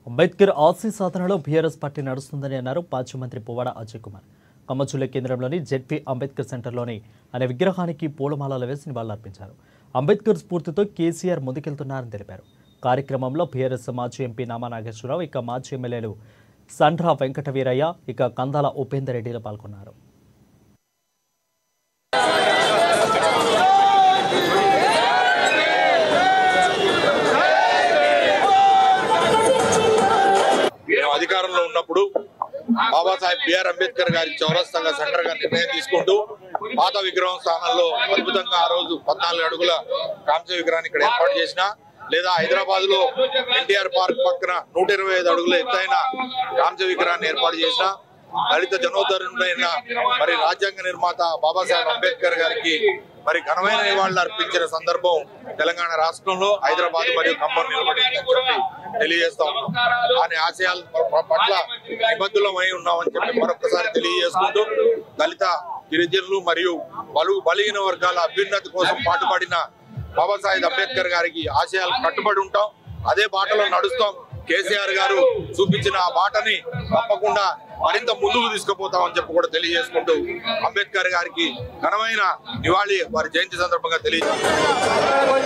అంబేద్కర్ ఆశయ సాధనలో BRS party నడుస్తుందని అన్నారు మాజీ మంత్రి పువ్వాడ అజయ్ కుమార్. కమ్మచుల్ల కేంద్రంలోని జెడ్పీ అంబేద్కర్ సెంటర్లోని ఆయన విగ్రహానికి పూలమాలలు వేసి నివాళులర్పించారు. అంబేద్కర్ స్ఫూర్తితో కేసీఆర్ ముందుకెళ్తున్నారని తెలిపారు. కార్యక్రమంలో బీఆర్ఎస్ మాజీ ఎంపీ నామా నాగేశ్వరరావు, ఇక మాజీ ఎమ్మెల్యేలు సండ్ర వెంకటవీరయ్య, ఇక కందాల ఉపేందర్ రెడ్డిలు పాల్గొన్నారు. అధికారంలో ఉన్నప్పుడు బాబాసాహెబ్ బిఆర్ అంబేద్కర్ గారి చౌరస్తాగా సెంటర్ గా నిర్ణయం తీసుకుంటూ పాత విగ్రహం స్థానంలో అద్భుతంగా ఆ రోజు 14 అడుగుల కాంస్య విగ్రహాన్ని ఇక్కడ ఏర్పాటు చేసిన, లేదా హైదరాబాద్ లో ఎన్టీఆర్ పార్క్ పక్కన 125 అడుగుల ఎత్తైన కాంస్య విగ్రహాన్ని ఏర్పాటు చేసిన, దళిత జనోద్ధరుడైన మరి రాజ్యాంగ నిర్మాత బాబాసాహెబ్ అంబేద్కర్ గారికి మరి ఘనమైన నివాళులు అర్పించిన సందర్భం తెలంగాణ రాష్ట్రంలో హైదరాబాద్ మరియు ఖమ్మం నిలబడిందని చెప్పి తెలియజేస్తాం. ఆయన ఆశయాల పట్ల నిబద్ధులమై ఉన్నామని చెప్పి మరొకసారి తెలియజేసుకుంటూ, దళిత గిరిజనులు మరియు బలహీన వర్గాల అభ్యున్నతి కోసం పాటుపడిన బాబాసాహెబ్ అంబేద్కర్ గారికి ఆశయాలు కట్టుబడి ఉంటాం. అదే బాటలో నడుస్తాం. కేసీఆర్ గారు చూపించిన ఆ బాటని తప్పకుండా మరింత ముందుకు తీసుకుపోతామని చెప్పి కూడా తెలియజేసుకుంటూ, అంబేద్కర్ గారికి ఘనమైన నివాళి వారి జయంతి సందర్భంగా తెలియజేస్తారు.